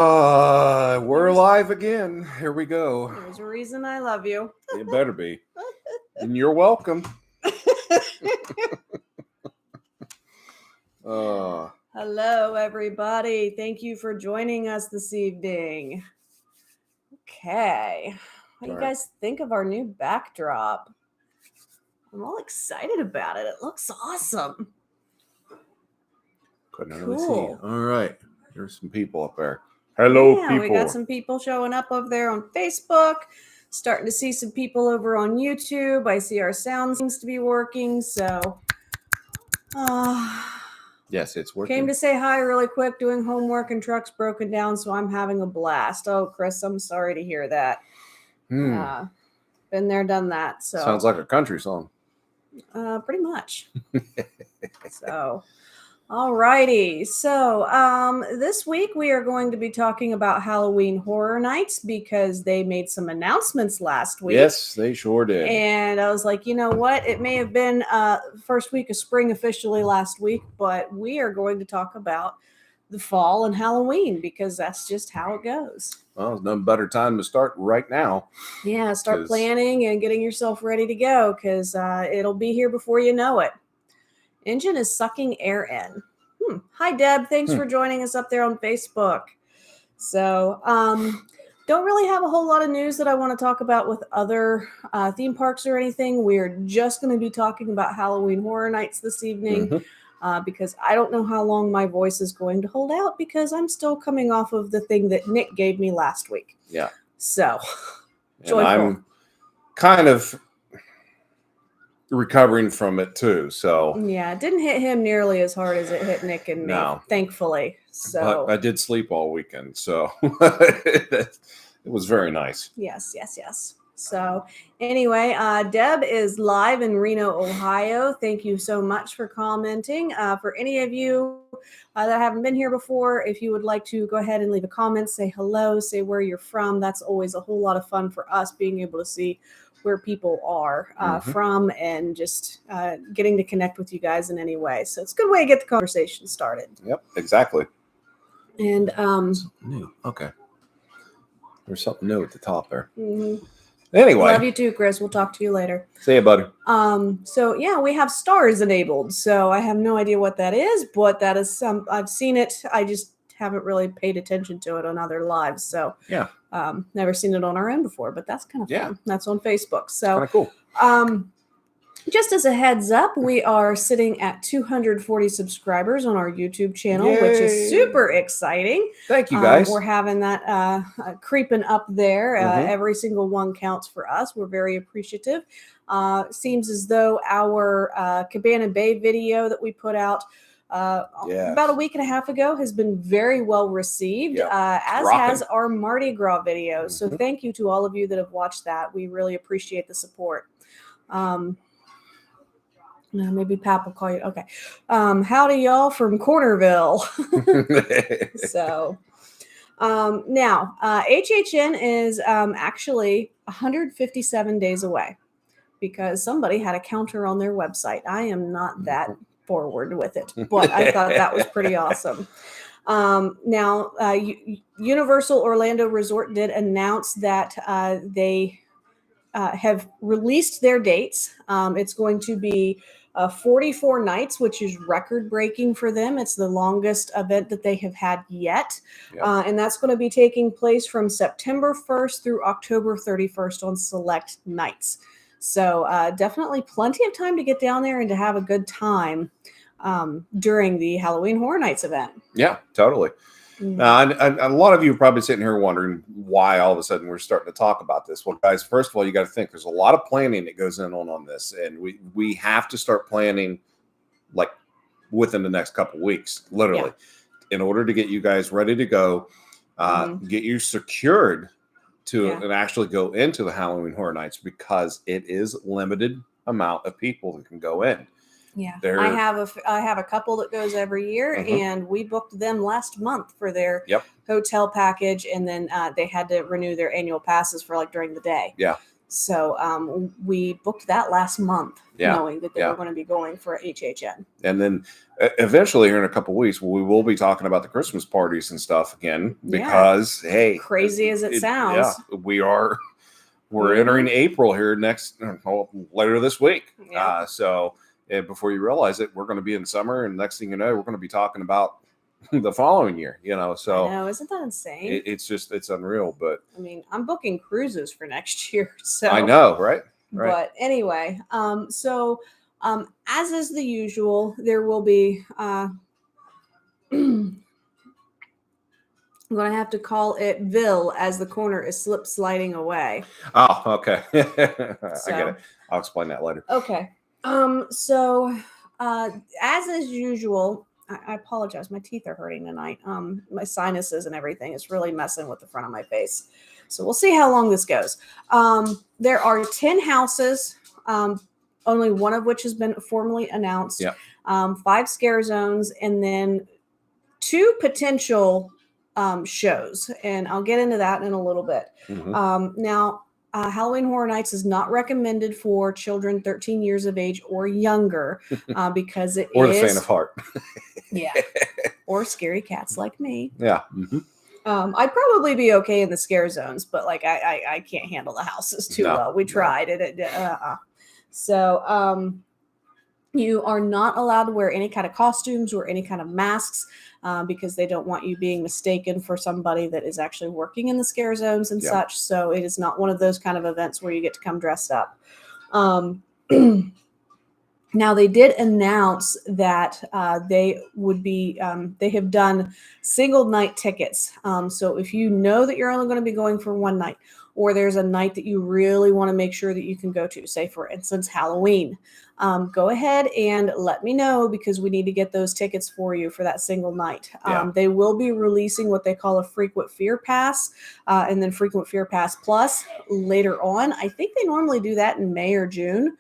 We're live again. Here we go. There's a reason I love you. It better be. And you're welcome. Hello, everybody. Thank you for joining us this evening. Okay. What do you guys think of our new backdrop? I'm all excited about it. It looks awesome. Couldn't Cool. really see. All right. There's some people up there. Hello, yeah, people. We got some people showing up over there on Facebook. Starting to see some people over on YouTube. I see our sound seems to be working. So, yes, it's working. Came to say hi really quick, doing homework and truck's broken down, so I'm having a blast. Oh, Chris, I'm sorry to hear that. Been there, done that. So sounds like a country song. Pretty much. So, all righty. So, this week we are going to be talking about Halloween Horror Nights because they made some announcements last week. Yes, they sure did. And I was like, you know what? It may have been first week of spring officially last week, but we are going to talk about the fall and Halloween because that's just how it goes. Well, it's no better time to start right now. Yeah, start planning and getting yourself ready to go because it'll be here before you know it. Engine is sucking air in. Hi, Deb. Thanks for joining us up there on Facebook. So, don't really have a whole lot of news that I want to talk about with other theme parks or anything. We're just going to be talking about Halloween Horror Nights this evening because I don't know how long my voice is going to hold out because I'm still coming off of the thing that Nick gave me last week. Yeah. So, and I'm kind of recovering from it too, so yeah, it didn't hit him nearly as hard as it hit Nick and me, thankfully. So but I did sleep all weekend, so it was very nice. Yes. So anyway, Deb is live in Reno, Ohio. Thank you so much for commenting. For any of you that haven't been here before, if you would like to go ahead and leave a comment, say hello, say where you're from. That's always a whole lot of fun for us, being able to see where people are from and just getting to connect with you guys in any way. So it's a good way to get the conversation started. Yep, exactly. And new. Okay. There's something new at the top there. Mm-hmm. Anyway. Love you too, Chris. We'll talk to you later. See you, buddy. So yeah, we have stars enabled. So I have no idea what that is, but that is I've seen it. I just haven't really paid attention to it on other lives. So yeah. Never seen it on our own before, but that's kind of fun. That's on Facebook. So kind of cool. Just as a heads up, we are sitting at 240 subscribers on our YouTube channel, which is super exciting. Thank you, guys. We're having that creeping up there. Every single one counts for us. We're very appreciative. Seems as though our Cabana Bay video that we put out about a week and a half ago has been very well received, as has our Mardi Gras video. So thank you to all of you that have watched that. We really appreciate the support. Maybe Pap will call you. Okay. Howdy, y'all from Cornerville. So now HHN is actually 157 days away because somebody had a counter on their website. I am not that forward with it, but I thought that was pretty awesome. Now, Universal Orlando Resort did announce that they have released their dates. It's going to be 44 nights, which is record-breaking for them. It's the longest event that they have had yet. And that's going to be taking place from September 1st through October 31st on select nights. So definitely plenty of time to get down there and to have a good time during the Halloween Horror Nights event. Yeah, totally. And a lot of you are probably sitting here wondering why all of a sudden we're starting to talk about this. Well, guys, first of all, you got to think there's a lot of planning that goes on this, and we have to start planning like within the next couple of weeks, literally, in order to get you guys ready to go, get you secured to and actually go into the Halloween Horror Nights because it is limited amount of people that can go in. Yeah, I have a couple that goes every year, and we booked them last month for their hotel package, and then they had to renew their annual passes for like during the day. Yeah. So we booked that last month, Yeah. knowing that they were going to be going for HHN. And then eventually, here in a couple of weeks, we will be talking about the Christmas parties and stuff again because, hey, crazy as it sounds, we're entering April here later this week. Yeah. So before you realize it, we're going to be in summer, and next thing you know, we're going to be talking about the following year. So I know, isn't that insane? It's unreal. But I mean, I'm booking cruises for next year, so I know, right? But anyway, as is the usual, there will be. I'm going to have to call it Ville as the corner is sliding away. Oh, okay. I get it. I'll explain that later. Okay. As is usual, I apologize. My teeth are hurting tonight. My sinuses and everything is really messing with the front of my face. So we'll see how long this goes. There are 10 houses, only one of which has been formally announced. Yeah. 5 scare zones, and then 2 potential shows. And I'll get into that in a little bit. Mm-hmm. Now, Halloween Horror Nights is not recommended for children 13 years of age or younger because it or the faint of heart. Yeah. Or scary cats like me. Yeah. Mm-hmm. I'd probably be okay in the scare zones, but like I can't handle the houses too well. We tried it. So you are not allowed to wear any kind of costumes or any kind of masks because they don't want you being mistaken for somebody that is actually working in the scare zones and such. So it is not one of those kind of events where you get to come dressed up. Now, they did announce that they would be, they have done single night tickets. So if you know that you're only going to be going for one night, or there's a night that you really want to make sure that you can go to, say, for instance, Halloween, go ahead and let me know because we need to get those tickets for you for that single night. They will be releasing what they call a Frequent Fear Pass and then Frequent Fear Pass Plus later on. I think they normally do that in May or June.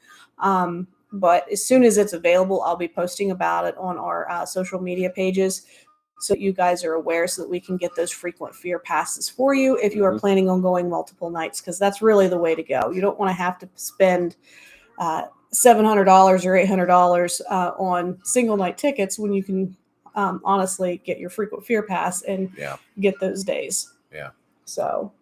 But as soon as it's available, I'll be posting about it on our social media pages so that you guys are aware so that we can get those frequent fear passes for you if you are planning on going multiple nights, because that's really the way to go. You don't want to have to spend $700 or $800 on single night tickets when you can honestly get your frequent fear pass and get those days. Yeah. So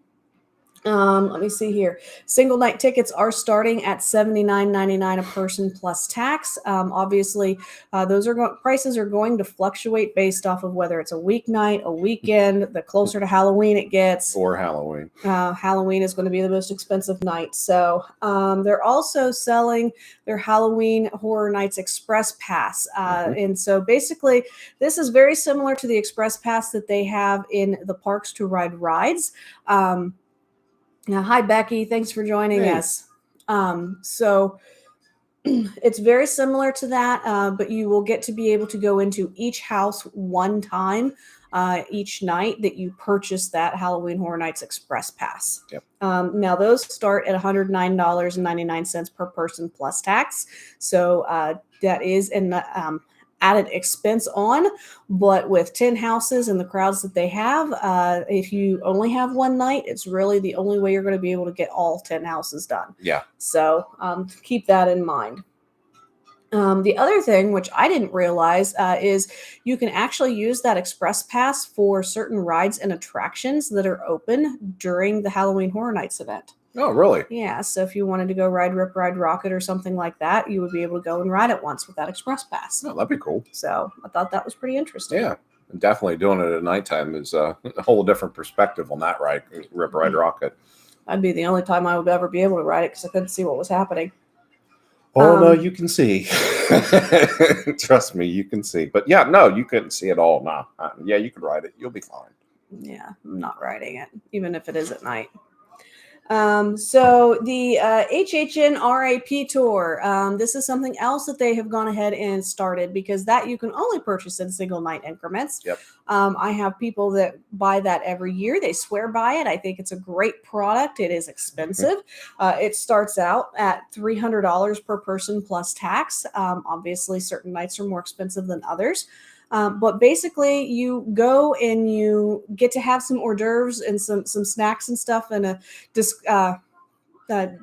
let me see here. Single night tickets are starting at $79.99 a person plus tax. Obviously, those prices are going to fluctuate based off of whether it's a weeknight, a weekend, the closer to Halloween it gets. Or Halloween. Halloween is going to be the most expensive night. So they're also selling their Halloween Horror Nights Express Pass. And so basically, this is very similar to the Express Pass that they have in the parks to ride rides. Now, hi, Becky. Thanks for joining us. So it's very similar to that, but you will get to be able to go into each house one time each night that you purchase that Halloween Horror Nights Express Pass. Now, those start at $109.99 per person plus tax. So that is in the added expense on, but with 10 houses and the crowds that they have, if you only have one night, it's really the only way you're going to be able to get all 10 houses done. So keep that in mind. The other thing, which I didn't realize, is you can actually use that Express Pass for certain rides and attractions that are open during the Halloween Horror Nights event. Oh, really? Yeah. So if you wanted to go ride Rip Ride Rocket or something like that, you would be able to go and ride it once with that Express Pass. Oh, that'd be cool. So I thought that was pretty interesting. Yeah. Definitely doing it at nighttime is a whole different perspective on that ride, Rip Ride Rocket. That'd be the only time I would ever be able to ride it because I couldn't see what was happening. Oh, no, you can see. Trust me, you can see. But yeah, no, you couldn't see at all. No. Yeah, you could ride it. You'll be fine. Yeah, I'm not riding it, even if it is at night. So the HHN RAP tour, this is something else that they have gone ahead and started because that you can only purchase in single night increments. I have people that buy that every year. They swear by it. I think it's a great product. It is expensive. It starts out at $300 per person plus tax. Obviously, certain nights are more expensive than others. But basically, you go and you get to have some hors d'oeuvres and some snacks and stuff and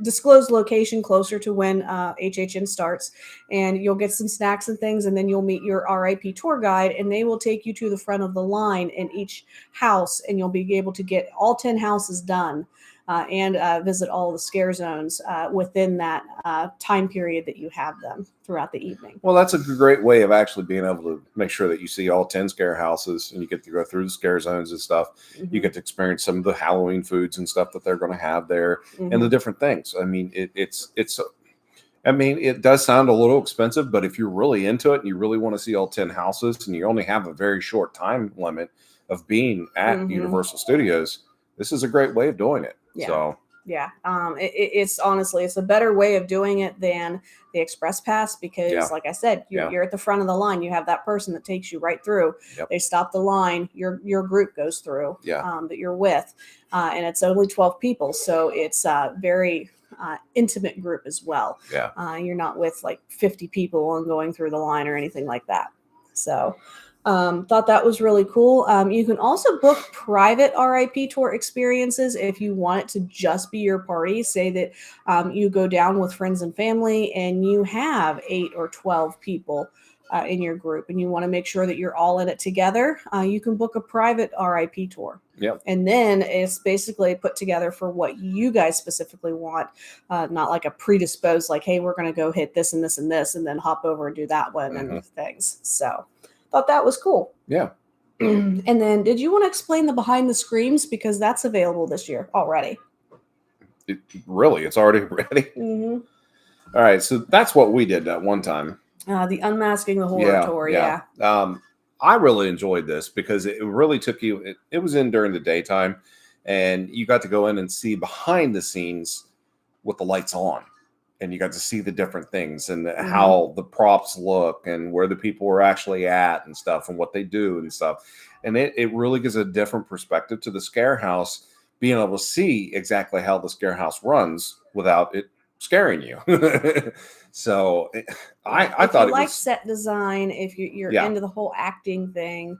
disclosed location closer to when HHN starts, and you'll get some snacks and things, and then you'll meet your RIP tour guide, and they will take you to the front of the line in each house, and you'll be able to get all 10 houses done and visit all the scare zones within that time period that you have them throughout the evening. Well, that's a great way of actually being able to make sure that you see all 10 scare houses, and you get to go through the scare zones and stuff. Mm-hmm. You get to experience some of the Halloween foods and stuff that they're going to have there, Mm-hmm. and the different things. I mean, it does sound a little expensive, but if you're really into it and you really want to see all 10 houses and you only have a very short time limit of being at Mm-hmm. Universal Studios, this is a great way of doing it. Yeah. So yeah, it's honestly, it's a better way of doing it than the Express Pass because, like I said, you're at the front of the line. You have that person that takes you right through. Yep. They stop the line. Your group goes through. That you're with, and it's only 12 people, so it's a very intimate group as well. Yeah, you're not with like 50 people and going through the line or anything like that. So. Thought that was really cool. You can also book private RIP tour experiences if you want it to just be your party. Say that you go down with friends and family and you have 8 or 12 people in your group and you want to make sure that you're all in it together. You can book a private RIP tour. Yep. And then it's basically put together for what you guys specifically want, not like a predisposed, like, hey, we're going to go hit this and this and this and then hop over and do that one Mm-hmm. and things. So. Thought that was cool. Yeah. And then did you want to explain the behind the screams because that's available this year already? It's already ready. Mm-hmm. All right, so that's what we did that one time. The Unmasking the Horror tour. Yeah. I really enjoyed this because it really took you. It was in during the daytime, and you got to go in and see behind the scenes with the lights on. And you got to see the different things and how the props look and where the people were actually at and stuff and what they do and stuff. And it really gives a different perspective to the scare house, being able to see exactly how the scare house runs without it scaring you. So I thought it like was set design. If you're into the whole acting thing,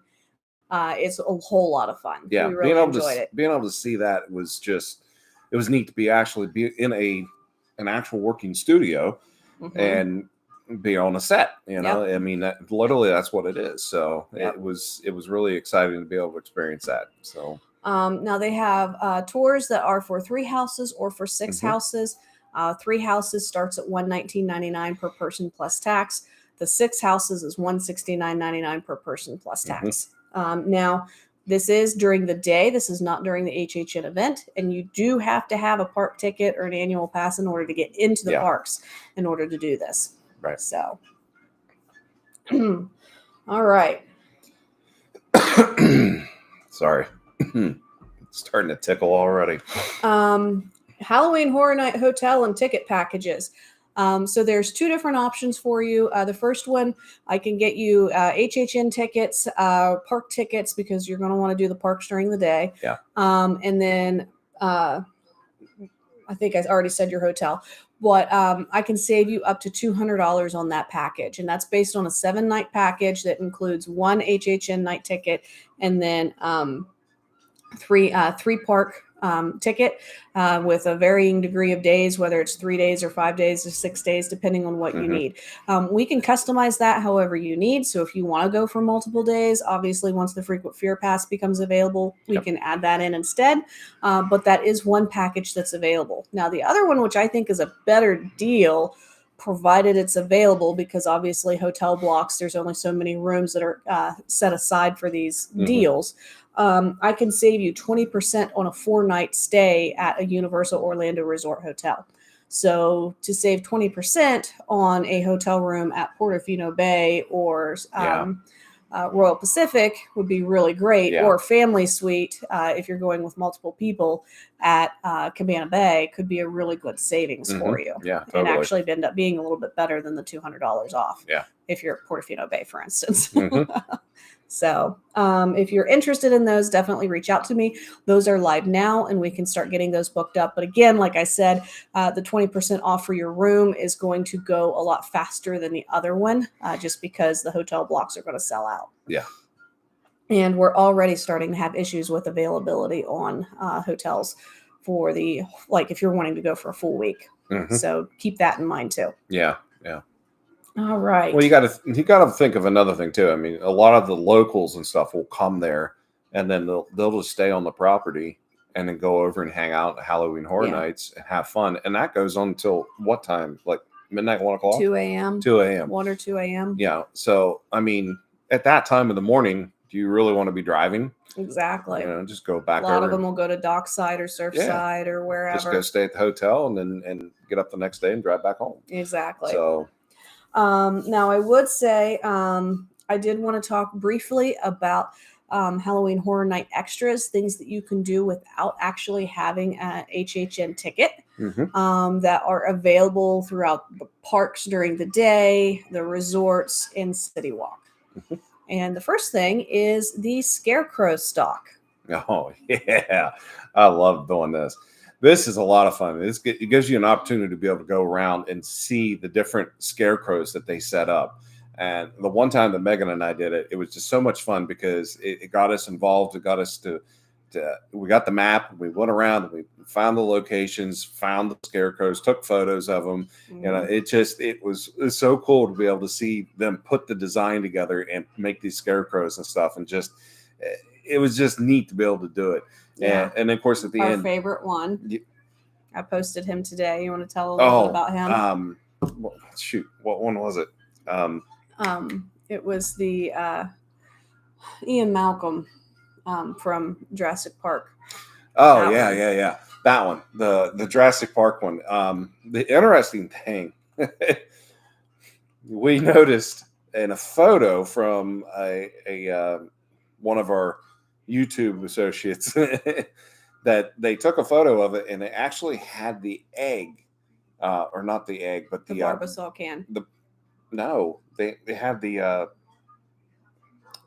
it's a whole lot of fun. Yeah, we really enjoyed it. Being able to see that was it was neat to be in an actual working studio and be on a set, I mean, literally that's what it is. So it was really exciting to be able to experience that. So now they have tours that are for 3 houses or for 6 houses. 3 houses starts at $119.99 per person plus tax. The 6 houses is $169.99 per person plus tax. Now this is during the day. This is not during the HHN event. And you do have to have a park ticket or an annual pass in order to get into the parks in order to do this. Right. So, all right. Sorry. It's starting to tickle already. Halloween Horror Night Hotel and ticket packages. So there's 2 different options for you. The first one, I can get you HHN tickets, park tickets, because you're going to want to do the parks during the day. Yeah. And then I think I already said your hotel, but I can save you up to $200 on that package. And that's based on a 7-night package that includes 1 HHN night ticket and then 3 park ticket with a varying degree of days, whether it's 3 days or 5 days or 6 days, depending on what you need. We can customize that however you need. So if you want to go for multiple days, obviously once the frequent fear pass becomes available, we can add that in instead. But that is one package that's available. Now the other one, which I think is a better deal, provided it's available, because obviously hotel blocks, there's only so many rooms that are set aside for these deals. I can save you 20% on a 4-night stay at a Universal Orlando Resort hotel. So to save 20% on a hotel room at Portofino Bay or Royal Pacific would be really great, or family suite if you're going with multiple people at Cabana Bay could be a really good savings for you. Yeah, totally. And actually end up being a little bit better than the $200 off. Yeah. If you're at Portofino Bay, for instance. So if you're interested in those, definitely reach out to me. Those are live now and we can start getting those booked up. But again, like I said, the 20% off for your room is going to go a lot faster than the other one, just because the hotel blocks are going to sell out. Yeah. And we're already starting to have issues with availability on hotels for the, like, if you're wanting to go for a full week. So keep that in mind too. Yeah. All right. Well, you got to think of another thing too. I mean, a lot of the locals and stuff will come there, and then they'll just stay on the property and then go over and hang out at Halloween Horror Nights and have fun. And that goes on until what time? Like midnight, 1 o'clock, 2 a.m. 2 a.m. 1 or 2 a.m. Yeah. So I mean, at that time of the morning, do you really want to be driving? Exactly. Just go back. A lot of them will go to Dockside or Surfside or wherever. Just go stay at the hotel and get up the next day and drive back home. Exactly. So. Now, I would say I did want to talk briefly about Halloween Horror Night extras, things that you can do without actually having an HHN ticket that are available throughout the parks during the day, the resorts, and City Walk. And the first thing is the Scarecrow Stalk. Oh, yeah. I love doing this. This is a lot of fun. It gives you an opportunity to be able to go around and see the different scarecrows that they set up. And the one time that Megan and I did it, it was just so much fun because it got us involved. It got us to we got the map. We went around. We found the locations, found the scarecrows, took photos of them. It was so cool to be able to see them put the design together and make these scarecrows and stuff. And just it was just neat to be able to do it. Yeah. And of course, at the end, our favorite one. I posted him today. You want to tell a little bit about him? Shoot, what one was it? It was the Ian Malcolm from Jurassic Park. Oh, yeah. That one, the Jurassic Park one. The interesting thing we noticed in a photo from a one of our YouTube associates that they took a photo of it and they actually had the egg, or not the egg, but the Barbasol can. They had the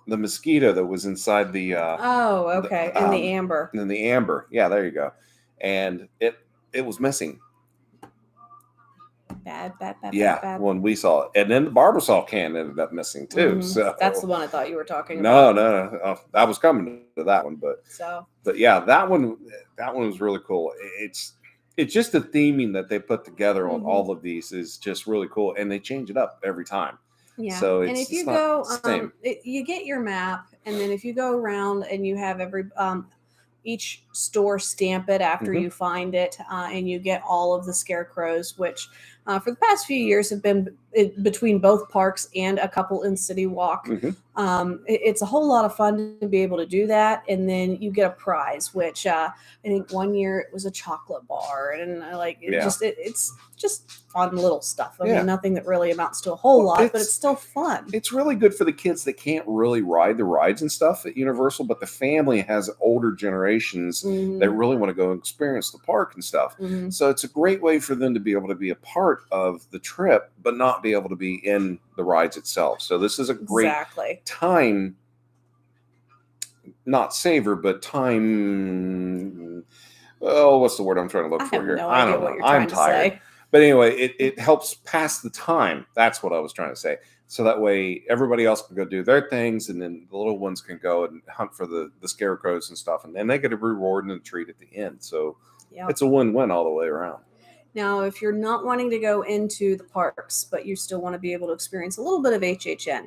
mosquito that was inside the. In the amber. In the amber, yeah, there you go, and it was missing. Bad. When we saw it, and then the Barbasol can ended up missing too. So that's the one I thought you were talking about. No. I was coming to that one, but yeah, that one was really cool. It's just the theming that they put together on all of these is just really cool, and they change it up every time. Yeah. So and if you go, you get your map, and then if you go around and you have each store stamp it after you find it, and you get all of the scarecrows, which for the past few years have been between both parks and a couple in City Walk. It's a whole lot of fun to be able to do that, and then you get a prize, which I think one year it was a chocolate bar, and it's just fun little stuff. I mean, nothing that really amounts to a whole lot, but it's still fun. It's really good for the kids that can't really ride the rides and stuff at Universal, but the family has older generations that really want to go and experience the park and stuff. So it's a great way for them to be able to be a part of the trip, but not be able to be in the rides itself. So this is a great time, not saver, but time. Oh, what's the word I'm trying to look for here? I don't know what you're trying to say. But anyway, it helps pass the time. That's what I was trying to say. So that way everybody else can go do their things, and then the little ones can go and hunt for the scarecrows and stuff, and then they get a reward and a treat at the end. So it's a win-win all the way around. Now, if you're not wanting to go into the parks, but you still want to be able to experience a little bit of HHN,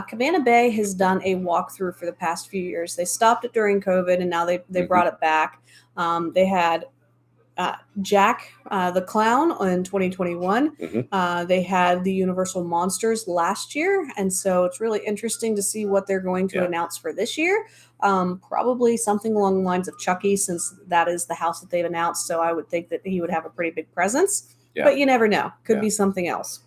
Cabana Bay has done a walkthrough for the past few years. They stopped it during COVID, and now they brought it back. They had Jack the Clown in 2021. They had the Universal Monsters last year, and so it's really interesting to see what they're going to announce for this year. Probably something along the lines of Chucky, since that is the house that they've announced. So I would think that he would have a pretty big presence, but you never know. Could be something else.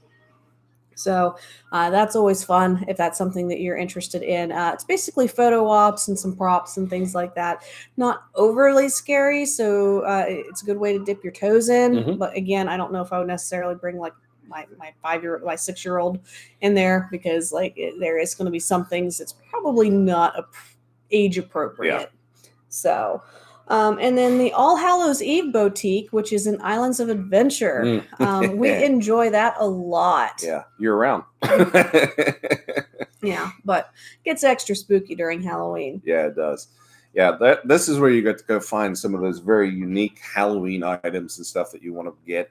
So that's always fun if that's something that you're interested in. It's basically photo ops and some props and things like that. Not overly scary, so it's a good way to dip your toes in. But again, I don't know if I would necessarily bring like my 6-year-old in there, because there is going to be some things that's probably not age appropriate. So. And then the All Hallows Eve Boutique, which is in Islands of Adventure. We enjoy that a lot. Yeah, year round. Yeah, but it gets extra spooky during Halloween. Yeah, it does. Yeah, this is where you get to go find some of those very unique Halloween items and stuff that you want to get.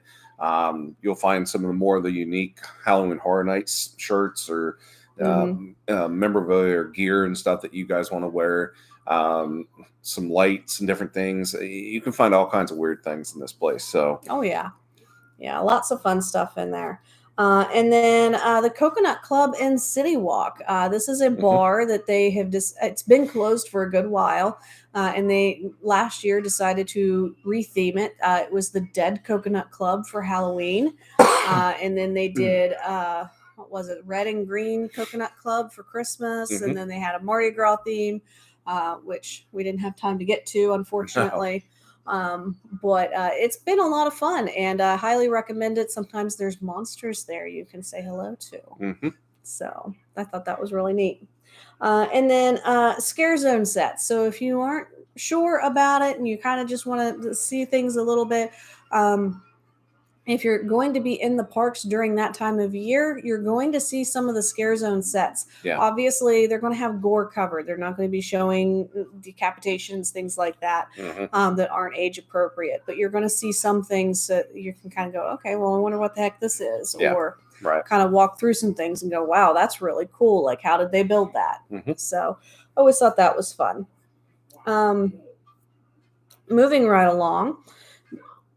You'll find some of the more of the unique Halloween Horror Nights shirts or memorabilia or gear and stuff that you guys want to wear. Some lights and different things. You can find all kinds of weird things in this place. So, oh yeah, lots of fun stuff in there. And then the Coconut Club in City Walk. This is a bar that they have it's been closed for a good while. And they last year decided to retheme it. It was the Dead Coconut Club for Halloween. And then they did, what was it? Red and Green Coconut Club for Christmas. And then they had a Mardi Gras theme, which we didn't have time to get to, unfortunately. But it's been a lot of fun, and I highly recommend it. Sometimes there's monsters there you can say hello to. So I thought that was really neat. And then Scare Zone sets. So if you aren't sure about it and you kind of just want to see things a little bit, if you're going to be in the parks during that time of year, you're going to see some of the Scare Zone sets. Yeah. Obviously, they're going to have gore covered. They're not going to be showing decapitations, things like that, that aren't age appropriate. But you're going to see some things that you can kind of go, okay, well, I wonder what the heck this is. Yeah. Or right. kind of walk through some things and go, wow, that's really cool. Like, how did they build that? So I always thought that was fun. Moving right along.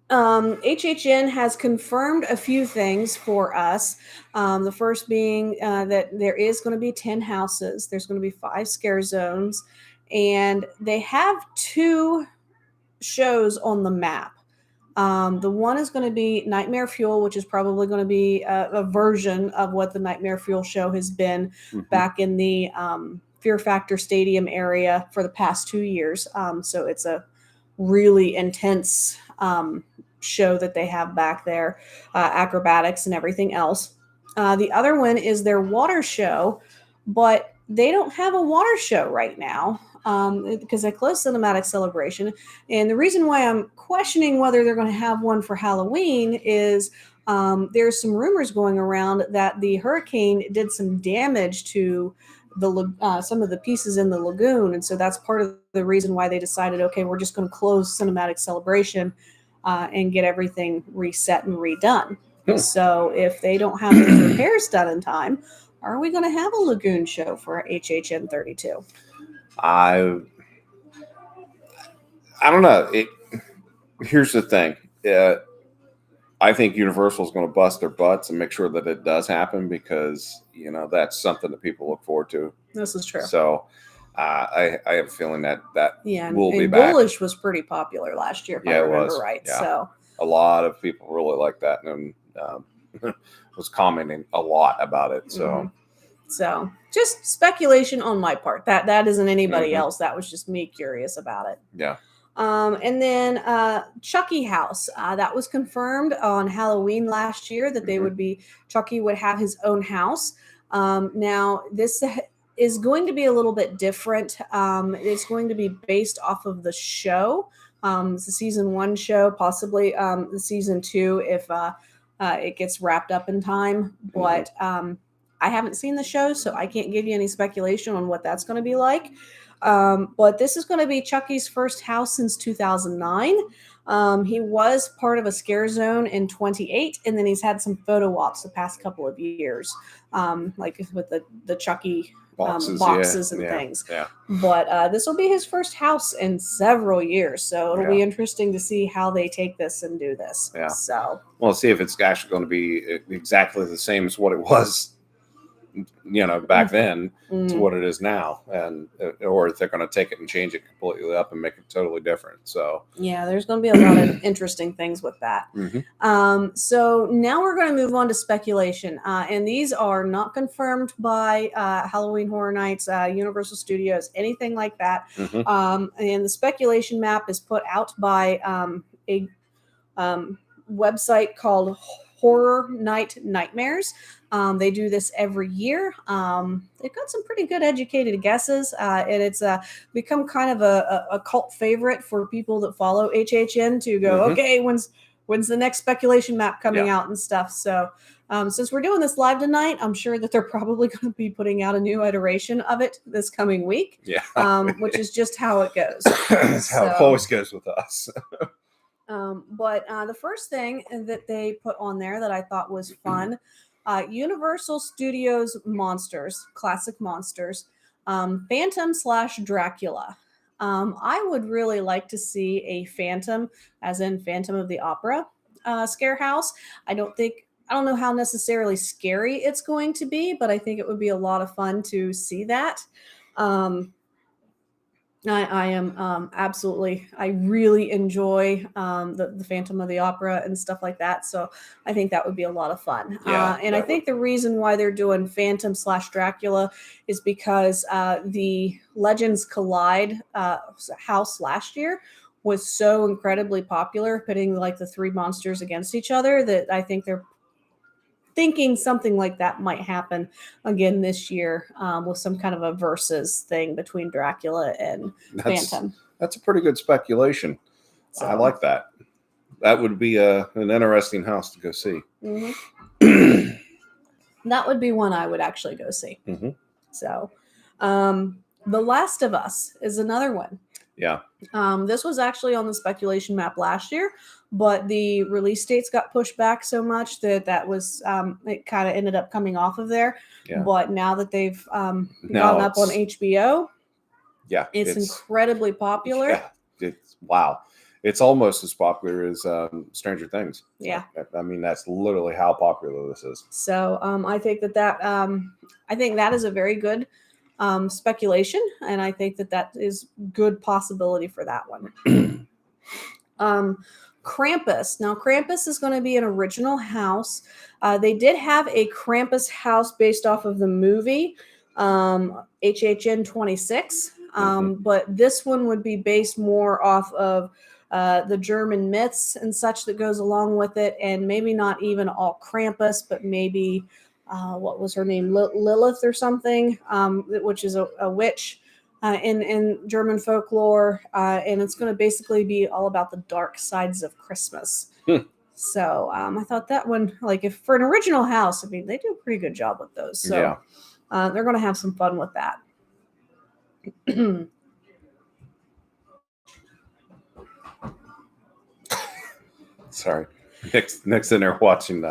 HHN has confirmed a few things for us. The first being that there is going to be 10 houses. There's going to be 5 scare zones. And they have 2 shows on the map. The one is going to be Nightmare Fuel, which is probably going to be a version of what the Nightmare Fuel show has been back in the Fear Factor Stadium area for the past 2 years. So it's a really intense show that they have back there, acrobatics and everything else. The other one is their water show, but they don't have a water show right now because they closed Cinematic Celebration. And the reason why I'm questioning whether they're going to have one for Halloween is there's some rumors going around that the hurricane did some damage to the some of the pieces in the lagoon, and so that's part of the reason why they decided, okay, we're just going to close Cinematic Celebration and get everything reset and redone. So if they don't have those repairs done in time, are we going to have a lagoon show for HHN 32? I don't know. Here's the thing. I think Universal is going to bust their butts and make sure that it does happen because, that's something that people look forward to. This is true. So I have a feeling that will be and back. Bullish was pretty popular last year, if I remember right. Yeah. So a lot of people really like that and was commenting a lot about it. So, so just speculation on my part. That isn't anybody else. That was just me curious about it. Yeah. And then Chucky House. That was confirmed on Halloween last year that they would be, Chucky would have his own house. Now, this is going to be a little bit different. It's going to be based off of the show. It's a season 1 show, possibly the season 2 if it gets wrapped up in time. But I haven't seen the show, so I can't give you any speculation on what that's going to be like. But this is going to be Chucky's first house since 2009. He was part of a scare zone in 28, and then he's had some photo ops the past couple of years, like with the Chucky boxes and things. Yeah. But this will be his first house in several years, so it'll be interesting to see how they take this and do this. Yeah. So we'll see if it's actually going to be exactly the same as what it was, back then to what it is now, and or if they're going to take it and change it completely up and make it totally different. So yeah, there's going to be a lot of interesting things with that. So now we're going to move on to speculation, and these are not confirmed by Halloween Horror Nights, Universal Studios, anything like that. And the speculation map is put out by a website called Horror Night Nightmares. They do this every year. They've got some pretty good educated guesses, and it's become kind of a cult favorite for people that follow HHN to go, okay, when's the next speculation map coming out and stuff. So Since we're doing this live tonight, I'm sure that they're probably going to be putting out a new iteration of it this coming week. Yeah. Which is just how it goes. That's how it always goes with us. But the first thing that they put on there that I thought was fun, Universal Studios Monsters, classic monsters, Phantom/Dracula. I would really like to see a Phantom, as in Phantom of the Opera, scare house. I don't know how necessarily scary it's going to be, but I think it would be a lot of fun to see that. I am absolutely, I really enjoy the Phantom of the Opera and stuff like that. So I think that would be a lot of fun. Yeah, and I think the reason why they're doing Phantom/Dracula is because the Legends Collide house last year was so incredibly popular, pitting like the three monsters against each other, that I think they're thinking something like that might happen again this year, with some kind of a versus thing between Dracula and Phantom. That's a pretty good speculation. So, I like that. That would be an interesting house to go see. Mm-hmm. That would be one I would actually go see. Mm-hmm. So, The Last of Us is another one. Yeah. This was actually on the speculation map last year, but the release dates got pushed back so much that was it kind of ended up coming off of there. Yeah. But now that they've gone up on HBO, yeah, it's incredibly popular. Yeah, wow. It's almost as popular as Stranger Things. Yeah. I mean, that's literally how popular this is. So I think that I think that is a very good speculation, and I think that is good possibility for that one. Krampus. Now, Krampus is going to be an original house. They did have a Krampus house based off of the movie HHN 26, but this one would be based more off of the German myths and such that goes along with it, and maybe not even all Krampus, but maybe what was her name, Lilith or something, which is a witch in German folklore, and it's going to basically be all about the dark sides of Christmas. So I thought that one, like, if for an original house, I mean, they do a pretty good job with those. So they're going to have some fun with that. Sorry, Nick's in there watching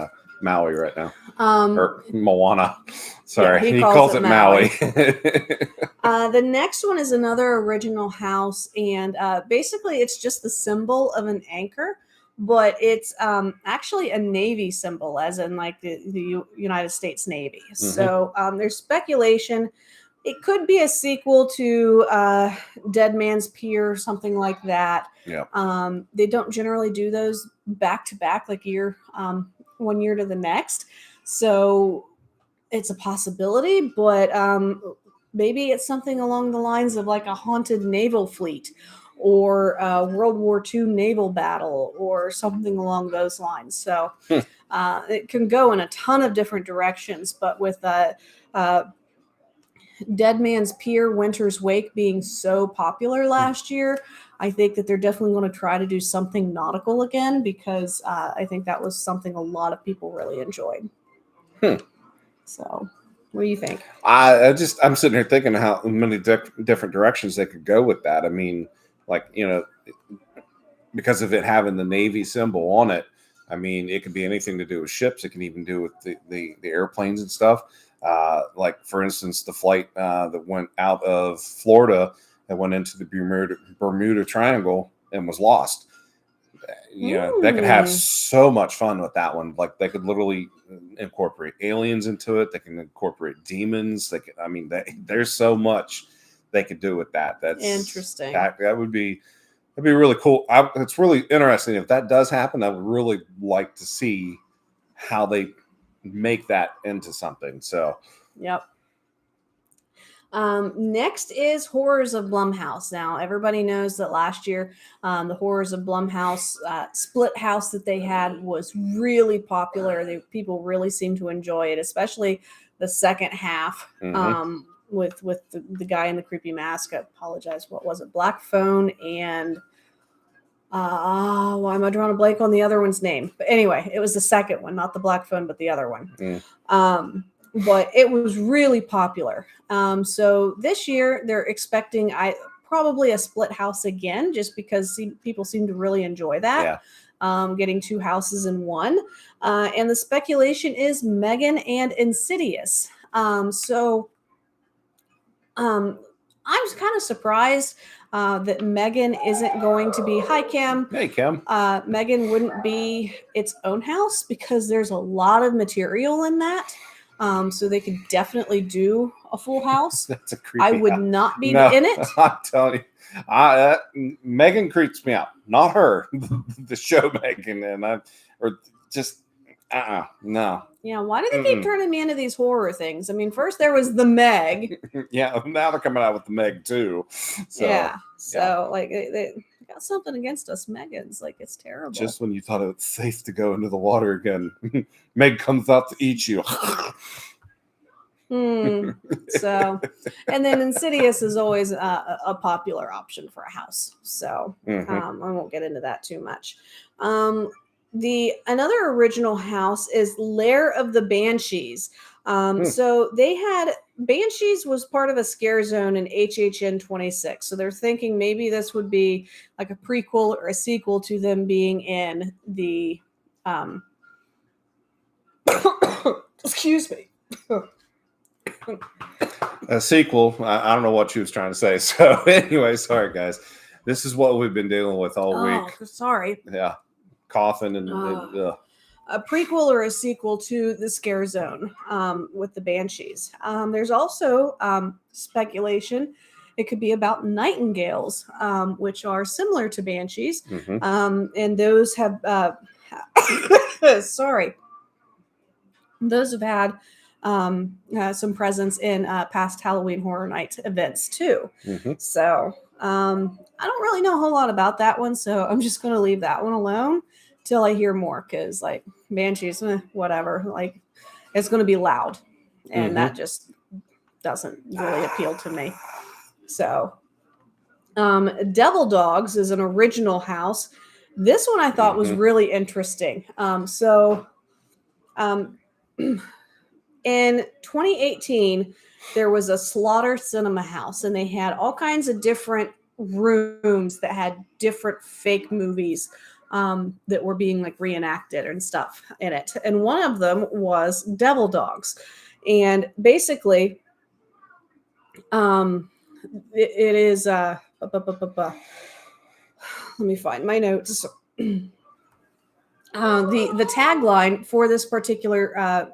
Maui right now, or Moana. Sorry, yeah, he calls it Maui. The next one is another original house, and basically it's just the symbol of an anchor, but it's actually a Navy symbol, as in like the United States Navy. Mm-hmm. So there's speculation it could be a sequel to Dead Man's Pier or something like that. Yeah. They don't generally do those back to back, like one year to the next. So it's a possibility, but maybe it's something along the lines of like a haunted naval fleet or World War II naval battle or something along those lines. So it can go in a ton of different directions, but with Dead Man's Pier, Winter's Wake being so popular last year, I think that they're definitely going to try to do something nautical again, because I think that was something a lot of people really enjoyed. So, what do you think? I'm sitting here thinking how many different directions they could go with that. I mean, like, because of it having the Navy symbol on it, I mean, it could be anything to do with ships. It can even do with the airplanes and stuff. Like, for instance, the flight that went out of Florida and went into the Bermuda Triangle and was lost. They could have so much fun with that one. Like, they could literally incorporate aliens into it. They can incorporate demons. There's so much they could do with that. That's interesting. That'd be really cool. It's really interesting. If that does happen, I would really like to see how they make that into something. So, yep. Next is Horrors of Blumhouse. Now, everybody knows that last year, the Horrors of Blumhouse split house that they had was really popular. People really seemed to enjoy it, especially the second half. With the guy in the creepy mask. I apologize. What was it? Black Phone and Why am I drawing a blank on the other one's name? But anyway, it was the second one, not the black phone, but the other one. But it was really popular. So this year they're expecting probably a split house again, just because people seem to really enjoy that. Yeah. Getting two houses in one. And the speculation is Megan and Insidious. I'm kind of surprised that Megan isn't going to be. Hi, Kim. Hey, Kim. Megan wouldn't be its own house because there's a lot of material in that. So they could definitely do a full house. That's a creepy I would house. not be No, in it. I'm telling you, Megan creeps me out. Not her, the show Megan, and no. Yeah, why do they keep turning me into these horror things? I mean, first there was the Meg. Yeah, now they're coming out with the Meg too. So, yeah, so like they got something against us Megans. Like, it's terrible. Just when you thought it was safe to go into the water again, Meg comes out to eat you. So, and then Insidious is always a popular option for a house. So I won't get into that too much. Another original house is Lair of the Banshees. So they had Banshees was part of a scare zone in HHN 26. So they're thinking maybe this would be like a prequel or a sequel to them being in the excuse me. A sequel. I don't know what she was trying to say. So anyway, sorry guys. This is what we've been dealing with all week. Sorry. Yeah. Coughing and a prequel or a sequel to the scare zone with the Banshees. There's also speculation it could be about nightingales, which are similar to Banshees. And those have those have had some presence in past Halloween Horror Night events too. So I don't really know a whole lot about that one, so I'm just going to leave that one alone till I hear more, because like Banshees, whatever, like it's going to be loud, and that just doesn't really appeal to me. So Devil Dogs is an original house. This one I thought was really interesting. In 2018, there was a Slaughter Cinema House, and they had all kinds of different rooms that had different fake movies that were being like reenacted and stuff in it. And one of them was Devil Dogs. And basically, it is, let me find my notes. The tagline for this particular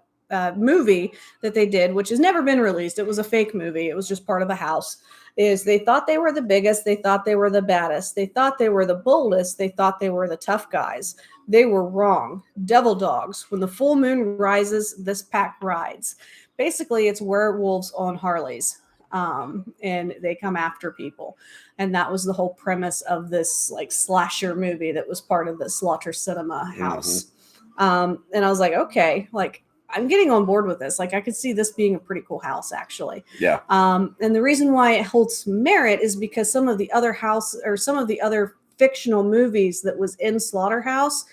movie that they did, which has never been released, it was a fake movie, it was just part of a house, is they thought they were the biggest, they thought they were the baddest, they thought they were the boldest, they thought they were the tough guys. They were wrong. Devil Dogs. When the full moon rises, this pack rides. Basically, it's werewolves on Harleys, and they come after people. And that was the whole premise of this like slasher movie that was part of the Slaughter Cinema House. And I was like, okay, like I'm getting on board with this. Like I could see this being a pretty cool house, actually. Yeah. And the reason why it holds merit is because some of the other fictional movies that was in Slaughterhouse,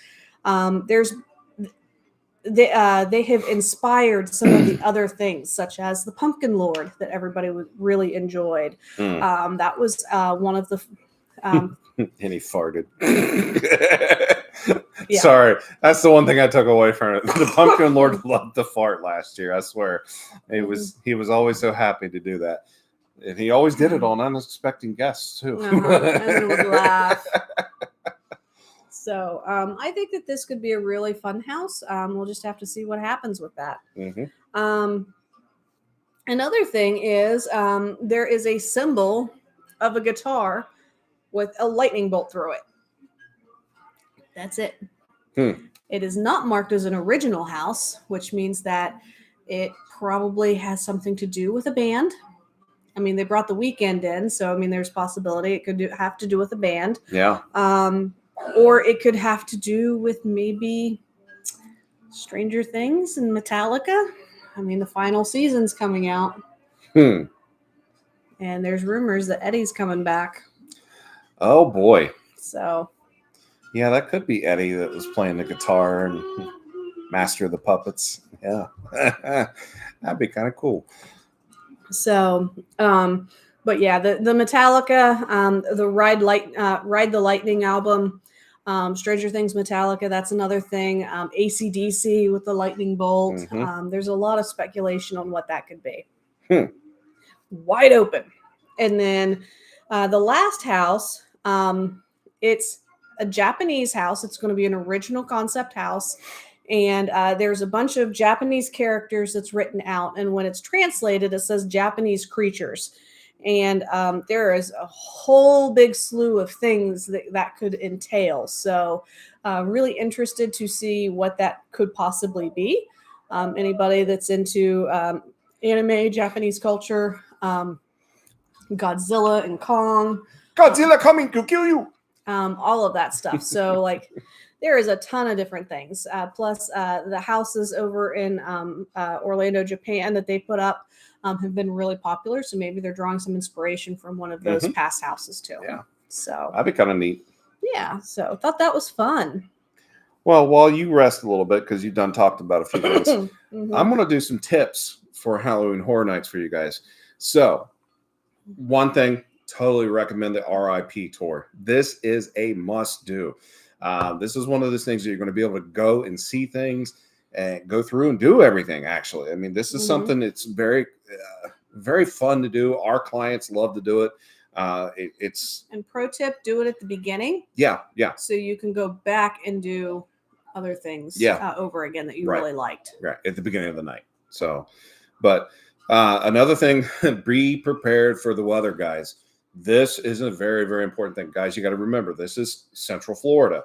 they have inspired some of the other things, such as the Pumpkin Lord that everybody really enjoyed. That was one of the. And he farted. Yeah. Sorry, that's the one thing I took away from it. The Pumpkin Lord loved to fart last year. I swear, he was always so happy to do that, and he always did it on unexpected guests too. And would laugh. So I think that this could be a really fun house. We'll just have to see what happens with that. Another thing is there is a symbol of a guitar with a lightning bolt through it. That's it. It is not marked as an original house, which means that it probably has something to do with a band. I mean, they brought The Weeknd in, so I mean, there's possibility it could have to do with a band. Yeah. Or it could have to do with maybe Stranger Things and Metallica. I mean, the final season's coming out. And there's rumors that Eddie's coming back. Oh, boy. So Yeah, that could be Eddie that was playing the guitar and Master of the Puppets. Yeah. That'd be kind of cool. So, but yeah, the Metallica, the Ride the Lightning album, Stranger Things Metallica, that's another thing. AC/DC with the lightning bolt. Mm-hmm. There's a lot of speculation on what that could be. Hmm. Wide open. And then the last house, it's a Japanese house. It's going to be an original concept house. And there's a bunch of Japanese characters that's written out. And when it's translated, it says Japanese creatures. And there is a whole big slew of things that could entail. So, really interested to see what that could possibly be. Anybody that's into anime, Japanese culture, Godzilla and Kong, Godzilla coming to kill you. all of that stuff. So, like, there is a ton of different things. Plus, the houses over in Orlando, Japan that they put up have been really popular. So maybe they're drawing some inspiration from one of those past houses too. Yeah. So That'd be kind of neat. Yeah. So thought that was fun. Well, while you rest a little bit, because you've done talked about a few things, I'm going to do some tips for Halloween Horror Nights for you guys. So, one thing, totally recommend the RIP tour. This is a must do. This is one of those things that you're going to be able to go and see things and go through and do everything. Actually, I mean, this is something that's very, very fun to do. Our clients love to do it. It's and pro tip: do it at the beginning. Yeah. So you can go back and do other things. Over again that you really liked. Right at the beginning of the night. So, but another thing, be prepared for the weather, guys. This is a very, very important thing, guys. You got to remember, this is Central Florida.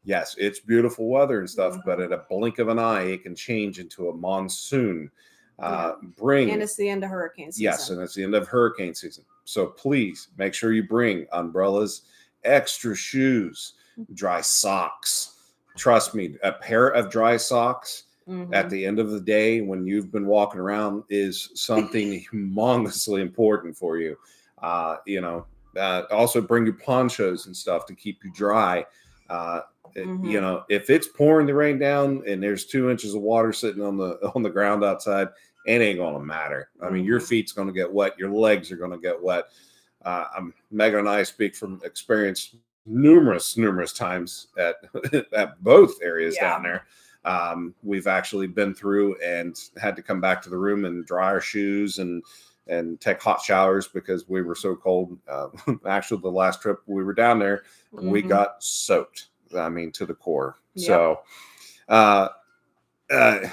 Yes, it's beautiful weather and stuff, but at a blink of an eye, it can change into a monsoon. And it's the end of hurricane season. Yes, and it's the end of hurricane season. So please make sure you bring umbrellas, extra shoes, dry socks. Trust me, a pair of dry socks at the end of the day when you've been walking around is something humongously important for you. Also bring your ponchos and stuff to keep you dry. If it's pouring the rain down and there's 2 inches of water sitting on the ground outside, it ain't gonna matter. I mean, your feet's gonna get wet, your legs are gonna get wet. Megan and I speak from experience numerous times at both areas down there. We've actually been through and had to come back to the room and dry our shoes and take hot showers because we were so cold. Actually, the last trip we were down there, we got soaked. I mean, to the core. So,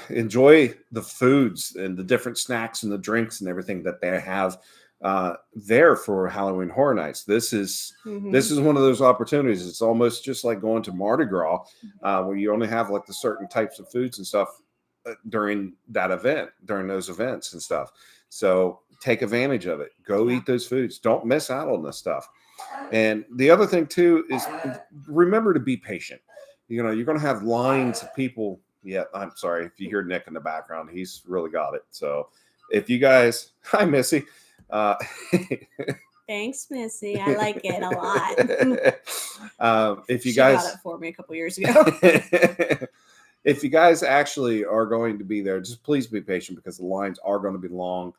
enjoy the foods and the different snacks and the drinks and everything that they have there for Halloween Horror Nights. This is one of those opportunities. It's almost just like going to Mardi Gras, where you only have like the certain types of foods and stuff during those events and stuff. So take advantage of it. Go eat those foods. Don't miss out on this stuff. And the other thing too is remember to be patient. You're going to have lines of people. Yeah, I'm sorry if you hear Nick in the background. He's really got it. So if you guys, hi Missy. Thanks, Missy. I like it a lot. If you she guys got it for me a couple years ago. If you guys actually are going to be there, just please be patient because the lines are going to be long.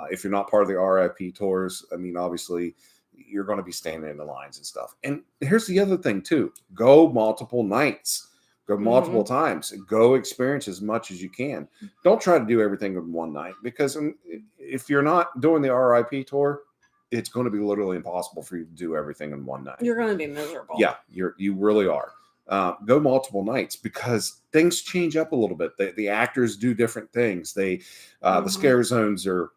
If you're not part of the RIP tours, I mean, obviously you're going to be standing in the lines and stuff. And here's the other thing too: go multiple nights. Go multiple times. Go experience as much as you can. Don't try to do everything in one night because if you're not doing the RIP tour, it's going to be literally impossible for you to do everything in one night. You're going to be miserable. Yeah, you really are. Go multiple nights because things change up a little bit. The actors do different things. The scare zones are,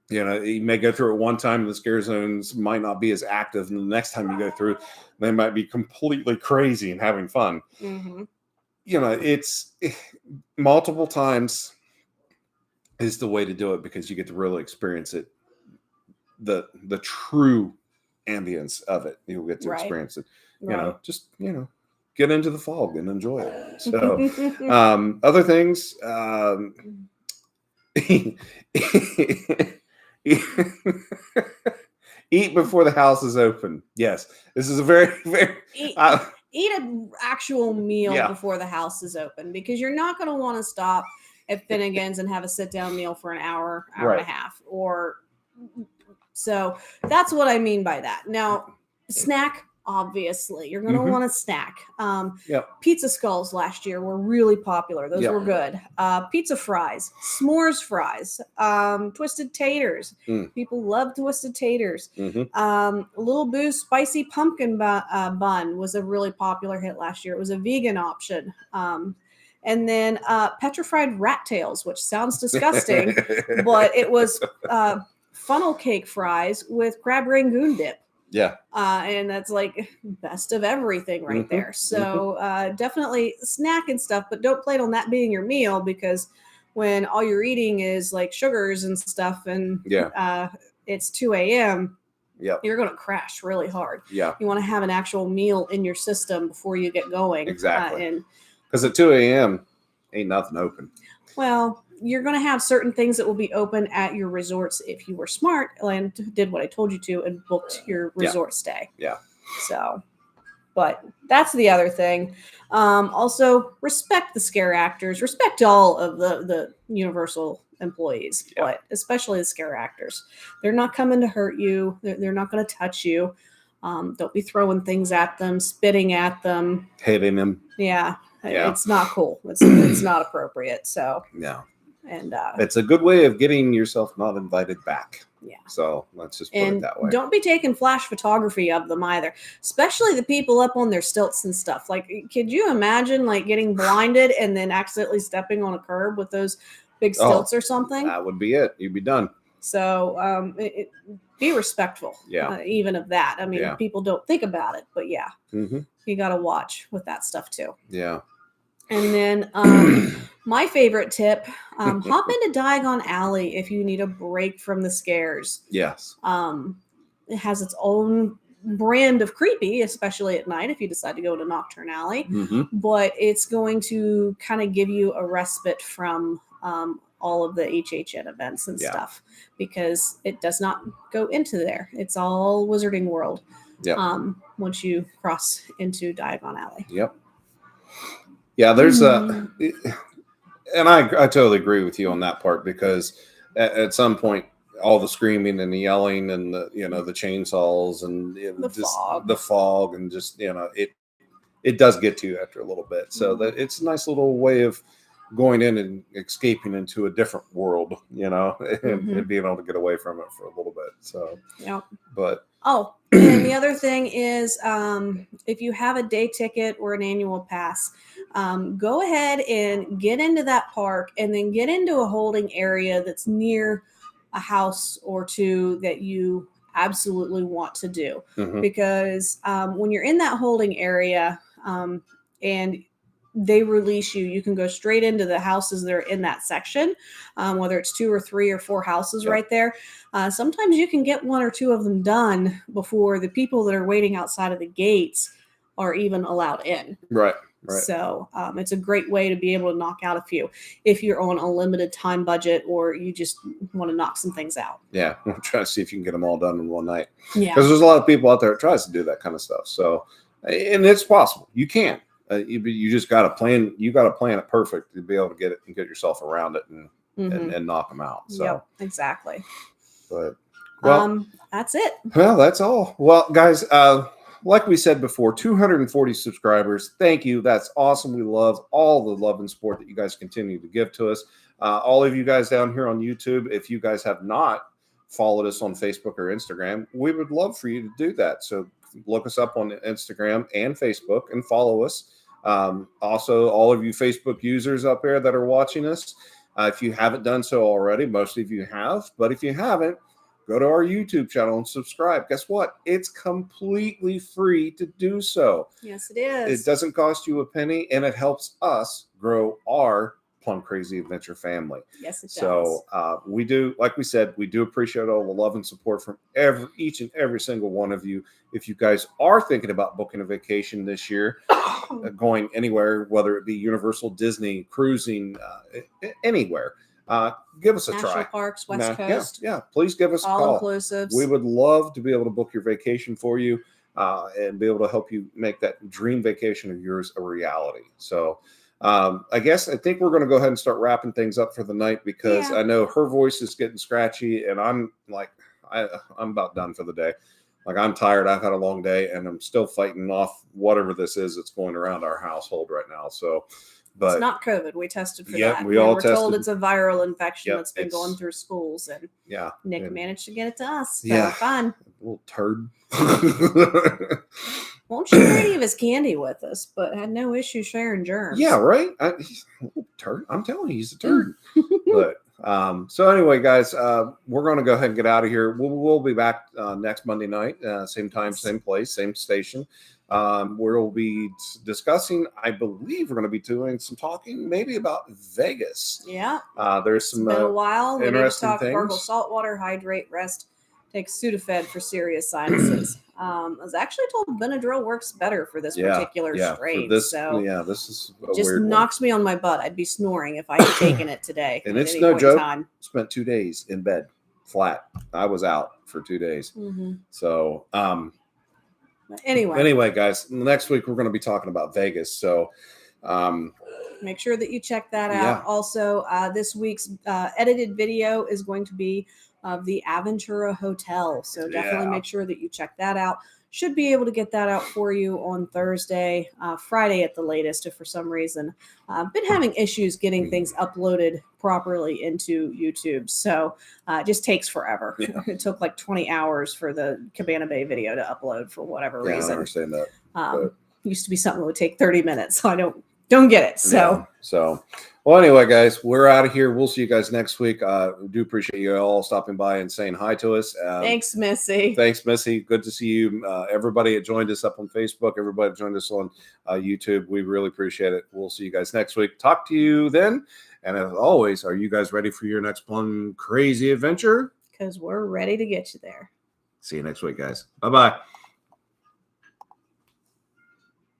you may go through it one time and the scare zones might not be as active. And the next time you go through, they might be completely crazy and having fun. It's multiple times is the way to do it because you get to really experience it. The true ambience of it. You'll get to experience it. Get into the fog and enjoy it. So other things, eat before the house is open. Yes, this is a very, very. eat an actual meal Yeah. before the house is open, because you're not going to want to stop at Finnegan's and have a sit down meal for an hour and Right. a half. Or so that's what I mean by that. Now, snack, obviously, you're going to want to snack. Yep. Pizza skulls last year were really popular. Those Yep. were good. Pizza fries, s'mores fries, twisted taters. People love twisted taters. Little Boo's spicy pumpkin bun was a really popular hit last year. It was a vegan option. And then petrified rat tails, which sounds disgusting, but it was funnel cake fries with crab rangoon dip. Yeah. And that's like best of everything right there. So definitely snack and stuff, but don't plan on that being your meal, because when all you're eating is like sugars and stuff and it's 2 a.m., you're going to crash really hard. Yeah. You want to have an actual meal in your system before you get going. Exactly. Because at 2 a.m. ain't nothing open. Well, you're going to have certain things that will be open at your resorts if you were smart and did what I told you to and booked your resort stay. Yeah. So, but that's the other thing. Also, respect the scare actors. Respect all of the Universal employees, but especially the scare actors. They're not coming to hurt you. They're not going to touch you. Don't be throwing things at them, spitting at them, hitting them. Yeah. It's not cool. It's not appropriate. So yeah. And it's a good way of getting yourself not invited back. Yeah. So let's just put it that way. Don't be taking flash photography of them either, especially the people up on their stilts and stuff. Like, could you imagine like getting blinded and then accidentally stepping on a curb with those big stilts or something? That would be it. You'd be done. So be respectful, even of that. I mean, people don't think about it, but you got to watch with that stuff too. Yeah. And then my favorite tip, hop into Diagon Alley if you need a break from the scares. Yes. It has its own brand of creepy, especially at night if you decide to go to Nocturne Alley. But it's going to kind of give you a respite from all of the HHN events and stuff, because it does not go into there. It's all Wizarding World once you cross into Diagon Alley. Yep. Yeah, there's and I totally agree with you on that part, because at some point all the screaming and the yelling and the the chainsaws and the fog and just it does get to you after a little bit. So that it's a nice little way of going in and escaping into a different world, and being able to get away from it for a little bit. So but and the other thing is, if you have a day ticket or an annual pass, go ahead and get into that park and then get into a holding area that's near a house or two that you absolutely want to do. Because when you're in that holding area and they release you, you can go straight into the houses that are in that section, whether it's 2 or 3 or 4 houses right there. Sometimes you can get 1 or 2 of them done before the people that are waiting outside of the gates are even allowed in. Right. So it's a great way to be able to knock out a few if you're on a limited time budget or you just want to knock some things out. Yeah, we'll try to see if you can get them all done in one night. Yeah, because there's a lot of people out there that tries to do that kind of stuff. So, and it's possible. You can. You just got to plan. You got to plan it perfect to be able to get it and get yourself around it and knock them out. So exactly. But that's it. Well, that's all. Well, guys, like we said before, 240 subscribers. Thank you. That's awesome. We love all the love and support that you guys continue to give to us. All of you guys down here on YouTube, if you guys have not followed us on Facebook or Instagram, we would love for you to do that. So look us up on Instagram and Facebook and follow us. Also, all of you Facebook users up there that are watching us, if you haven't done so already, most of you have, but if you haven't, go to our YouTube channel and subscribe. Guess what? It's completely free to do so. Yes, it is. It doesn't cost you a penny, and it helps us grow our Plum Crazy Adventure family. Yes, it does. So we do, like we said, we do appreciate all the love and support from each and every single one of you. If you guys are thinking about booking a vacation this year, going anywhere, whether it be Universal, Disney, cruising, anywhere, give us a National try. Parks, West Coast. Yeah, please give us a call. All inclusives. We would love to be able to book your vacation for you. and be able to help you make that dream vacation of yours a reality. So I think we're going to go ahead and start wrapping things up for the night, because I know her voice is getting scratchy, and I'm like, I'm about done for the day. Like, I'm tired. I've had a long day, and I'm still fighting off whatever this is that's going around our household right now. So, but it's not COVID. We tested for yep, that. we all were tested. told it's a viral infection Yep, that's been going through schools, and Nick and managed to get it to us. So yeah, fun. Little turd. Won't share any of his candy with us, but had no issue sharing germs. Yeah, right. He's a little turd. I'm telling you, he's a turd. But so anyway, guys, we're going to go ahead and get out of here. We'll be back next Monday night, same time, same place, same station. We'll be discussing, I believe we're going to be doing some talking maybe about Vegas. Yeah. There's some it's been a while. We need to talk things. gargle salt water, hydrate, rest, take Sudafed for serious sinuses. I was actually told Benadryl works better for this particular strain. For this, so this is a just weird knocks me on my butt. I'd be snoring if I had taken it today. And it's no joke. Spent 2 days in bed flat. I was out for 2 days. Mm-hmm. So anyway, guys, next week we're going to be talking about Vegas. So make sure that you check that out. Also, this week's edited video is going to be of the Aventura Hotel. So definitely make sure that you check that out. Should be able to get that out for you on Thursday, Friday at the latest, if for some reason. I've been having issues getting things uploaded properly into YouTube. So it just takes forever. Yeah. It took like 20 hours for the Cabana Bay video to upload for whatever reason. I understand that. Used to be something that would take 30 minutes. So I don't get it. So well, anyway, guys, we're out of here. We'll see you guys next week. We do appreciate you all stopping by and saying hi to us. Thanks, Missy. Thanks, Missy. Good to see you. Everybody that joined us up on Facebook, everybody that joined us on YouTube. We really appreciate it. We'll see you guys next week. Talk to you then. And as always, are you guys ready for your next fun, crazy adventure? Because we're ready to get you there. See you next week, guys. Bye-bye.